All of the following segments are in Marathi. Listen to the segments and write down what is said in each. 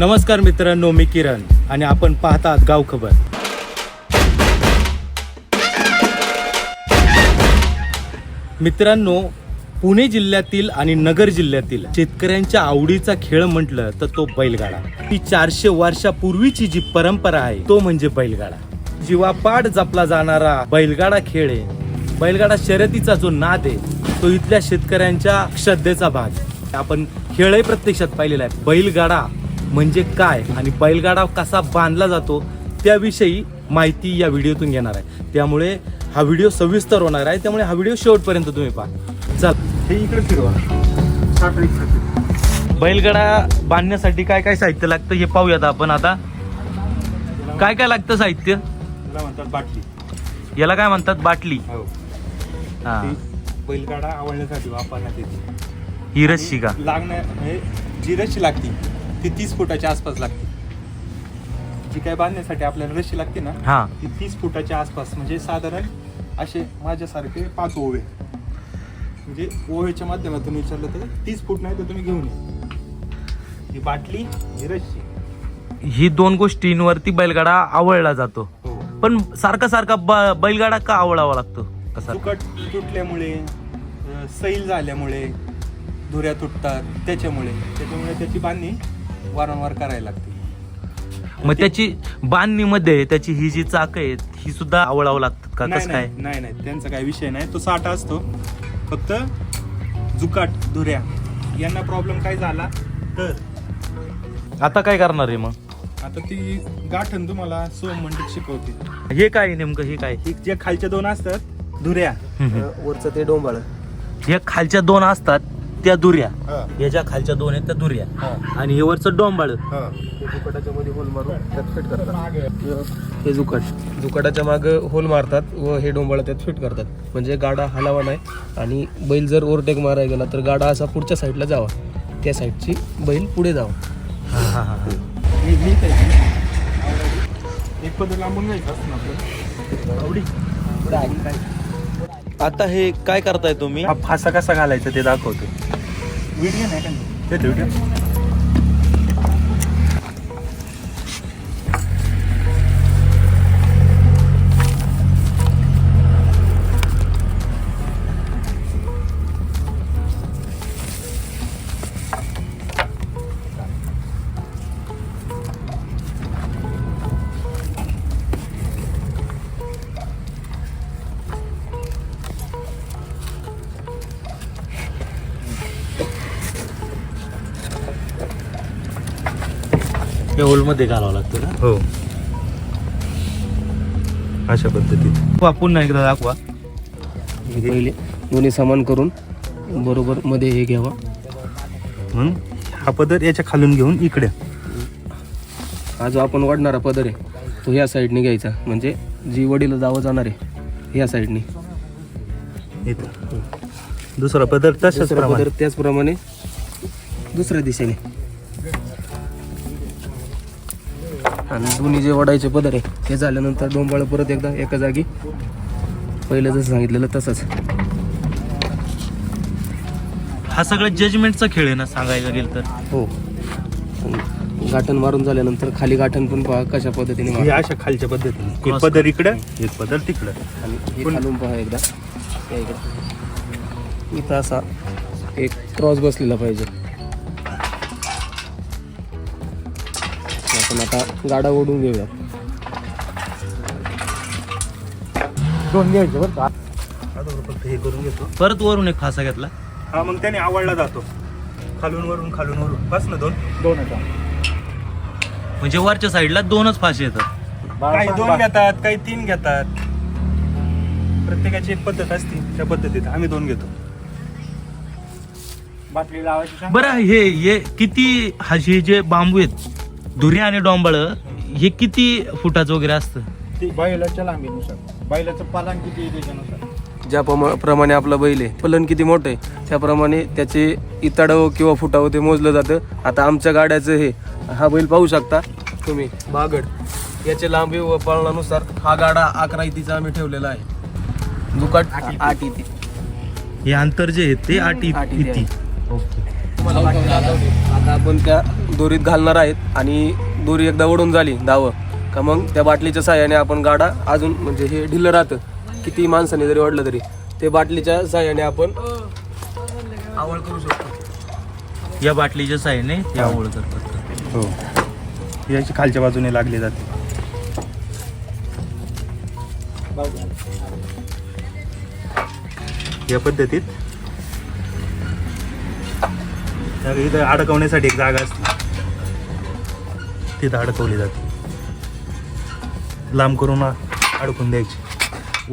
नमस्कार मित्रांनो, मी किरण आणि आपण पाहतात गाव खबर. मित्रांनो, पुणे जिल्ह्यातील आणि नगर जिल्ह्यातील शेतकऱ्यांच्या आवडीचा खेळ म्हटलं तर तो बैलगाडा. ती 400 वर्षापूर्वीची जी परंपरा आहे तो म्हणजे बैलगाडा. जीवापाड जपला जाणारा बैलगाडा खेळ आहे. बैलगाडा शर्यतीचा जो नाद आहे तो इथल्या शेतकऱ्यांच्या श्रद्धेचा भाग. आपण खेळही प्रत्यक्षात पाहिलेला आहे. बैलगाडा म्हणजे काय आणि बैलगाडा कसा बांधला जातो त्याविषयी माहिती या व्हिडिओतून घेणार आहे. त्यामुळे हा व्हिडिओ सविस्तर होणार आहे, त्यामुळे हा व्हिडिओ शेवटपर्यंत तुम्ही पहा. चल, हे इकडे फिरवा. बैलगाडा बांधण्यासाठी काय काय साहित्य लागतं हे पाहूयात आपण. आता काय काय लागतं साहित्य? याला म्हणतात बाटली. याला काय म्हणतात? बाटली. हो. हा, ती बैलगाडा आवळण्यासाठी वापरण्यात येते. ही रस्सी का? लागण्या म्हणजे जी रस्सी लागते ती 30 फुटाच्या आसपास लागते. जी काय बांधण्यासाठी आपल्याला रस्सी लागते ना, हा, ती 30 फुटाच्या आसपास. म्हणजे साधारण असे माझ्यासारखे 5 ओवे. म्हणजे ओवेच्या माध्यमातून विचारलं तर 30 फूट नाही तर तुम्ही घेऊन या. ही बाटली, ही रस्सी. ही दोन गोष्टींवरती बैलगाडा आवळला जातो. हो. पण सारखा सारखा बैलगाडा का आवळावा लागतो? कसा? सुकट तुटल्यामुळे, सैल झाल्यामुळे, धुऱ्या तुटतात, त्याच्यामुळे त्याची बांधणी वारंवार करायला लागते. मग त्याची बांधणीमध्ये त्याची ही जी चाक आहेत ही सुद्धा आवळावं लागतात का? कसं काय? नाही नाही, त्यांचा काही विषय नाही. तो साठा असतो. फक्त जुकाट, धुऱ्या यांना प्रॉब्लेम काय झाला तर आता काय करणार आहे मग? आता ती गाठण तुम्हाला सोम मंडळी शिकवते. हे काय नेमकं? हे काय? ही जे खालच्या दोन असतात धुऱ्या, वरचं ते डोंबाळ. हे खालच्या दोन असतात त्या दुऱ्या, याच्या खालच्या दोन आहेत त्या दुऱ्या, आणि हे वरचं डोंबाळ. जुकाटाच्या मध्ये होल मारून त्यात फिट करतात. हे जुकाटाच्या मागे होल मारतात व हे डोंबाळ त्यात फिट करतात. म्हणजे गाडा हलावा नाही आणि बैल जर ओव्हरटेक मारायला गेला तर गाडा असा पुढच्या साईडला जावा, त्या साईडची बैल पुढे जावा. एक पदर लांबून घ्यायचं असतं आपलं. आवडी. आता हे काय करताय तुम्ही? हा फासा कसा घालायचा ते दाखवतो. व्हिडिओ नाही का ते व्हिडिओ. या होलमध्ये घालावं लागतं ना? हो, अशा पद्धतीत. पुन्हा एकदा दाखवा. हे पहिले दोन्ही समान करून बरोबर मध्ये हे घ्यावा. म्हणून हा पदर याच्या खालून घेऊन इकडे. हा जो आपण वाढणारा पदर आहे तो ह्या साईडने घ्यायचा. म्हणजे जी वडीला जावं जाणार आहे ह्या साईडने. इथं दुसरा पदर तशाच दुसरा प्रमाणे. पदर त्याचप्रमाणे दुसऱ्या दिशेने. आणि दोन्ही जे वडायचे पदर आहे हे झाल्यानंतर डोंबाळ परत एकदा एका जागी पहिलं जसं सांगितलेलं तसंच. हा सगळं जजमेंटचा खेळ आहे ना, सांगायला गेलं तर. हो. गाठण मारून झाल्यानंतर खाली गाठण पण पहा कशा पद्धतीने हे मारा. अशा खालच्या पद्धतीने. एक Cross पदर इकडं, एक पदर तिकडं. आणि हे खालून पहा एकदा या इकडे. इथं असा एक क्रॉस बसलेला पाहिजे. आपण आता गाडा ओढून घेऊया. दोन घ्यायचे बरं का. आता फक्त हे करून घेतो. परत वरून एक फासा घेतला. हा, मग त्याने आवडला जातो. खालून वरून बस ना. दोन म्हणजे वरच्या साईडला दोनच फासे येतात. काही 2 घेतात, काही 3 घेतात. प्रत्येकाची एक पद्धत असते. त्या पद्धतीत आम्ही 2 घेतो. बाटली लावायची. बरं, हे किती हाशी जे बांबू आहेत धुऱ्या आणि डोंबाळ हे किती फुटाचं वगैरे असतं? बैलाच्या लांबीनुसार, बैलाचं पालन किती आहे त्याच्यानुसार. ज्या प्रमाणे आपला बैल आहे पलन किती मोठं आहे त्याप्रमाणे त्याचे इताडावं किंवा फुटावं ते मोजलं जातं. आता आमच्या गाड्याचं हे हा बैल पाहू शकता तुम्ही बागड. याचे लांबी व पळणानुसार हा गाडा 11 इतीचा आम्ही ठेवलेला आहे. दुकाट 8 इती. हे अंतर जे आहे ते 8 8 इती इती. आहे. ओके. आता आपण त्या दोरीत घालणार आहेत आणि दोरी एकदा ओढून झाली दावं का मग त्या बाटलीच्या साह्याने आपण गाडा अजून म्हणजे हे ढिल्लं राहतं किती माणसाने जरी ओढलं तरी ते बाटलीच्या साह्याने आपण आवळ करू शकतो. या बाटलीच्या साह्याने या आवळ करतात. हो, याची खालच्या बाजूने लागली जाते. या पद्धतीत इथं अडकवण्यासाठी एक जागा असते, तिथं अडकवली जाते. लांब करून अडकून द्यायची,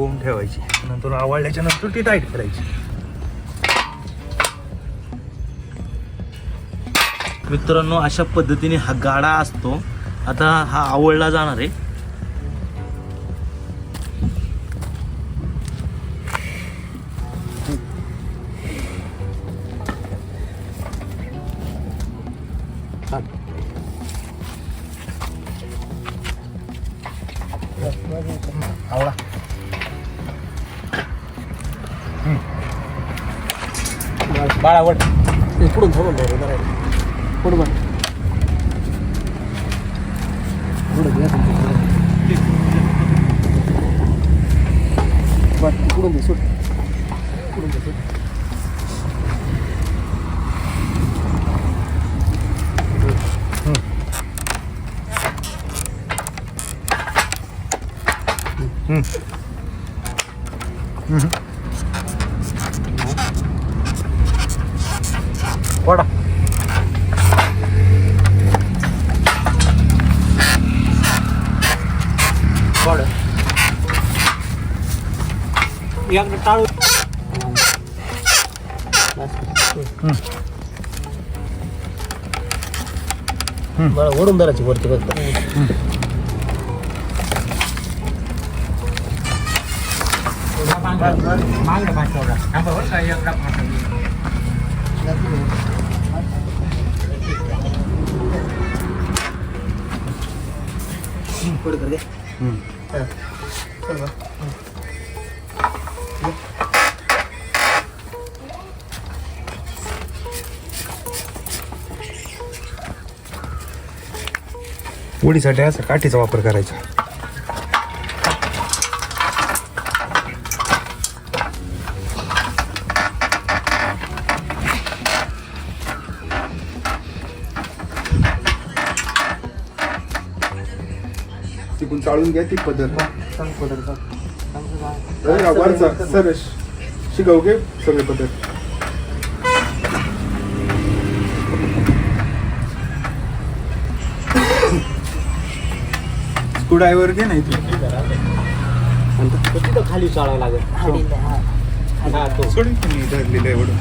ओम ठेवायची, नंतर आवळल्याच्या नंतर ती टाईट करायची. मित्रांनो, अशा पद्धतीने हा गाडा असतो. आता हा आवळला जाणार आहे. आवळा बाळावट पुढून थांबून पुढं पुढून दे सुट पुढून दे सुट. वडा टाळू मला ओढून धरायची वरती बघ. उडीसाठी असा काठीचा वापर करायचा. तिकून चाळून घ्या ती पद्धत. वरचा सर शिकव घे सगळे पद्धत. स्क्रूड्रायव्हर घे नाही तिथं खाली चाळावं लागेल. सोडून धरलेलं एवढं.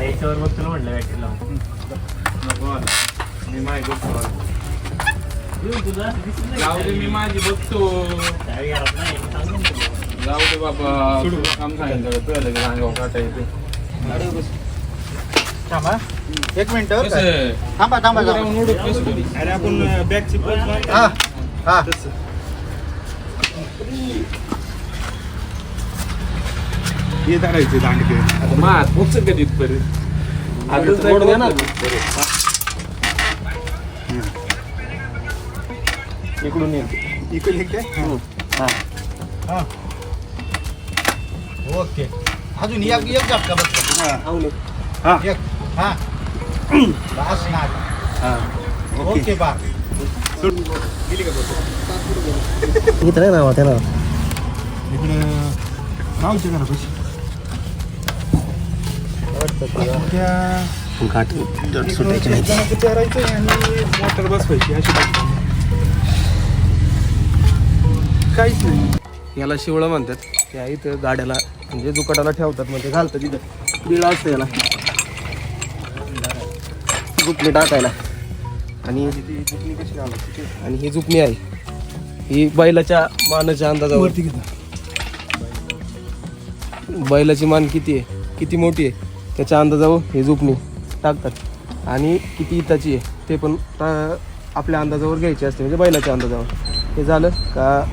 याच्यावर बघ तुला म्हटलं बॅटरी लावून जाऊ दे, मी माझी बघतो. जाऊ दे बाबा, काम सांगितलं तुला सांगावं काटायचं. थांबा एक मिनिट. कसं थांबा थांबा राहून उडत बसतो. अरे आपण बॅगची पोच. हा हा हे धरायचे दांडके. आता मात पोचत का तिथपर्यंत? आताच ओढून घ्या ना. इकडून ये. इकडे एक काय? हा ओके. अजून एक एक झटका बस. हा एक. हा बस ना. हा ओके बा. गेली का बस? इथं नाही ना त्याला इकडे नावचे करा पैसे. विचारायचं आणि मोटर बसवायची अशी काहीच नाही. याला शिवळं म्हणतात. त्या इथं गाड्याला म्हणजे जुकाटाला ठेवतात म्हणजे घालतात तिथं बिळ असतं याला जुपणी टाकायला. आणि ती कशी घालायची ही जुपणी आहे. ही बैलाच्या मानाच्या अंदाजावर बैलाची मान किती आहे, किती मोठी आहे त्याच्या अंदाजावर हे झोपणी टाकतात आणि किती इताची आहे ते पण आपल्या अंदाजावर घ्यायचे असते, म्हणजे बैलाच्या अंदाजावर. हे झालं का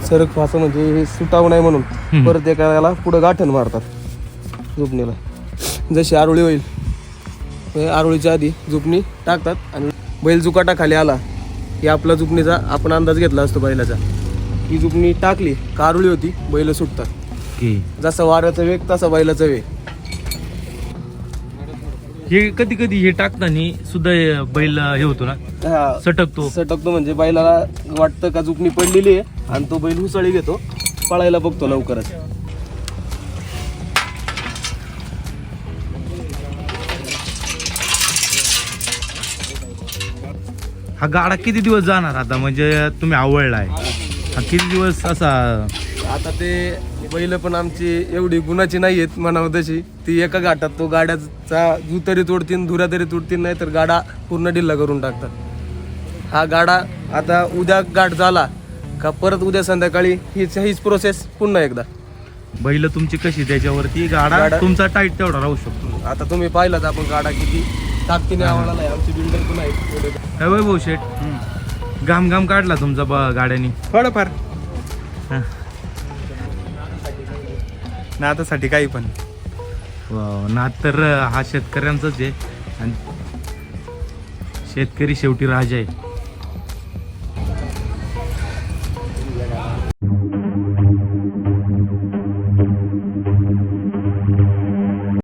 सरक फासं म्हणजे हे सुटावं नाही म्हणून परत एखाद्याला पुढं गाठण मारतात झोपणीला. जशी आरोळी होईल आरोळीच्या आधी झोपणी टाकतात आणि बैल जुकाटा खाली आला की आपला झोपणीचा आपण अंदाज घेतला असतो बैलाचा. ही झोपणी टाकली का आरोळी होती बैल सुटतात. जसा वाऱ्याचा वेग तसा बैलाचा वेग. हे कधी कधी हे टाकताना सुद्धा बैल हे होतो ना, हा, सटकतो म्हणजे बैलाला वाटतं का झोपणी पडलेली आहे आणि तो बैल उसळी घेतो, पळायला बघतो लवकरच. हा गाडा किती दिवस जाणार आता, म्हणजे तुम्ही आवडलाय हा किती दिवस असा? आता ते बैल पण आमची एवढी गुणाची नाही आहेत म्हणावं तशी. ती एका घाटात तो गाड्याचा जू तरी तोडतीन, धुरा तरी तोडतीन, नाही तर गाडा पूर्ण ढिल्ला करून टाकतात. हा गाडा आता उद्या गाठ झाला का परत उद्या संध्याकाळी हीच प्रोसेस पुन्हा एकदा. बैल तुमची कशी त्याच्यावरती गाडा तुमचा टाईट तेवढा राहू शकतो. आता तुम्ही पाहिलात आपण गाडा किती ताकदीने आवडला नाही. आमचे बिल्डर पण आहेत. काय वैभव शेठ, घाम काढला तुमचा गाड्यानी थोडंफार नातासाठी काही पण. ना तर हा शेतकऱ्यांचाच आहे आणि शेतकरी शेवटी राजा आहे.